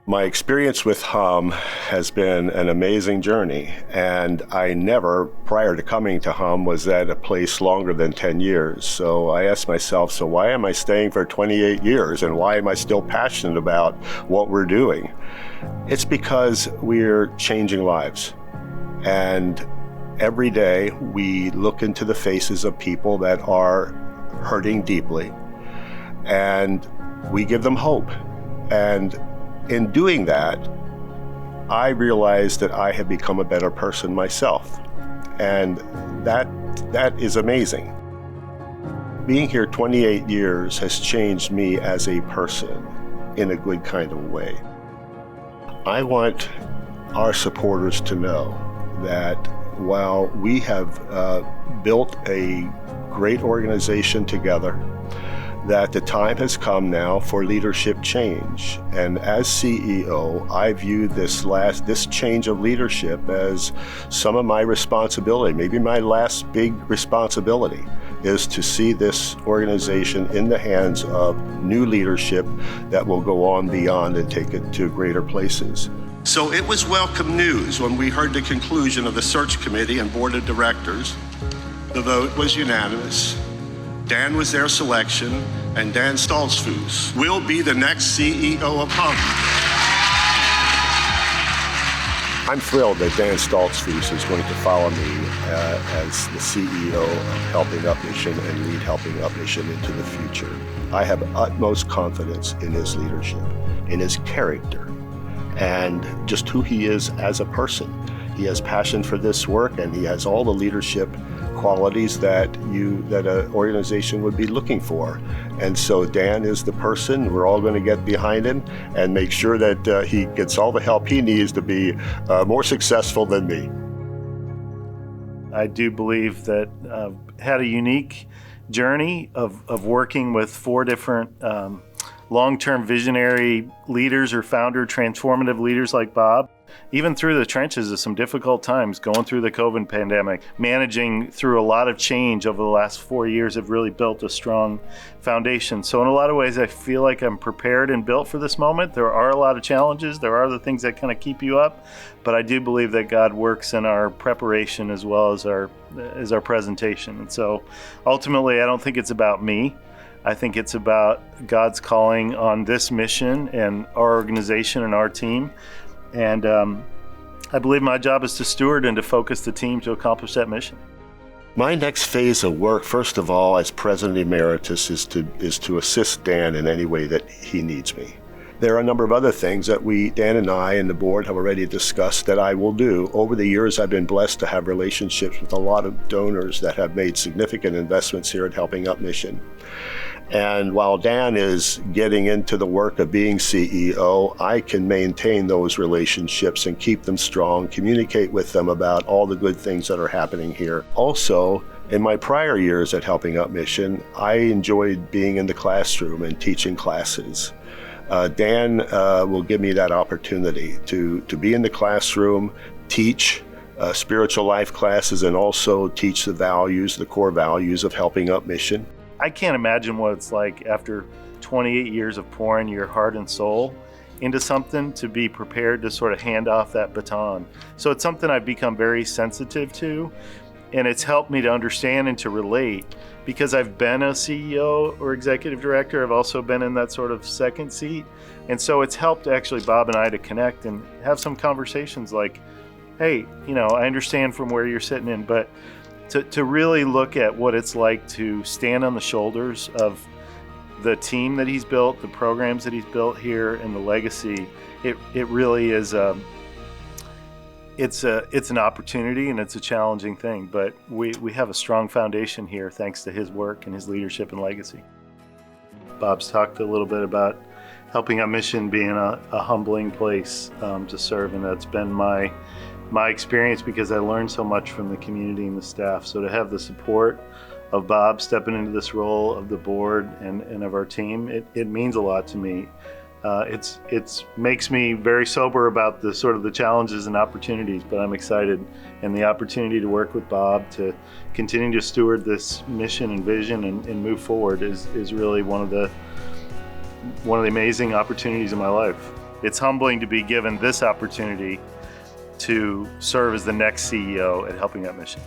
My experience with Hum has been an amazing journey, and I never, prior to coming to Hum, was at a place longer than 10 years. So I asked myself, so why am I staying for 28 years, and why am I still passionate about what we're doing? It's because we're changing lives, and every day we look into the faces of people that are hurting deeply, and we give them hope. And in doing that, I realized that I have become a better person myself, and that is amazing. Being here 28 years has changed me as a person in a good kind of way. I want our supporters to know that while we have built a great organization together, that the time has come now for leadership change. And as CEO, I view this change of leadership as some of my responsibility. Maybe my last big responsibility is to see this organization in the hands of new leadership that will go on beyond and take it to greater places. So it was welcome news when we heard the conclusion of the search committee and board of directors. The vote was unanimous. Dan was their selection, and Dan Stoltzfus will be the next CEO of Hum. I'm thrilled that Dan Stoltzfus is going to follow me as the CEO of Helping Up Mission and lead Helping Up Mission into the future. I have utmost confidence in his leadership, in his character, and just who he is as a person. He has passion for this work, and he has all the leadership qualities that an organization would be looking for. And so Dan is the person. We're all going to get behind him and make sure that he gets all the help he needs to be more successful than me. I do believe that had a unique journey of working with 4 different long-term visionary leaders or founder transformative leaders like Bob. Even through the trenches of some difficult times, going through the COVID pandemic, managing through a lot of change over the last 4 years have really built a strong foundation. So in a lot of ways, I feel like I'm prepared and built for this moment. There are a lot of challenges. There are the things that kind of keep you up, but I do believe that God works in our preparation as well as our presentation. And so ultimately, I don't think it's about me. I think it's about God's calling on this mission and our organization and our team. And I believe my job is to steward and to focus the team to accomplish that mission. My next phase of work, first of all, as President Emeritus, is to assist Dan in any way that he needs me. There are a number of other things that Dan and I and the board have already discussed that I will do. Over the years, I've been blessed to have relationships with a lot of donors that have made significant investments here at Helping Up Mission. And while Dan is getting into the work of being CEO, I can maintain those relationships and keep them strong, communicate with them about all the good things that are happening here. Also, in my prior years at Helping Up Mission, I enjoyed being in the classroom and teaching classes. Dan will give me that opportunity to be in the classroom, teach spiritual life classes, and also teach the core values of Helping Up Mission. I can't imagine what it's like after 28 years of pouring your heart and soul into something to be prepared to sort of hand off that baton. So it's something I've become very sensitive to, and it's helped me to understand and to relate because I've been a CEO or executive director. I've also been in that sort of second seat. And so it's helped actually Bob and I to connect and have some conversations like, hey, I understand from where you're sitting in, but to really look at what it's like to stand on the shoulders of the team that he's built, the programs that he's built here, and the legacy, it really is it's an opportunity and it's a challenging thing, but we have a strong foundation here thanks to his work and his leadership and legacy. Bob's talked a little bit about Helping Up Mission being a humbling place to serve, and that's been my experience because I learned so much from the community and the staff. So to have the support of Bob stepping into this role of the board and of our team, it means a lot to me. It's makes me very sober about the sort of the challenges and opportunities, but I'm excited, and the opportunity to work with Bob to continue to steward this mission and vision and move forward is really one of the amazing opportunities in my life. it's humbling to be given this opportunity to serve as the next CEO at Helping That Mission.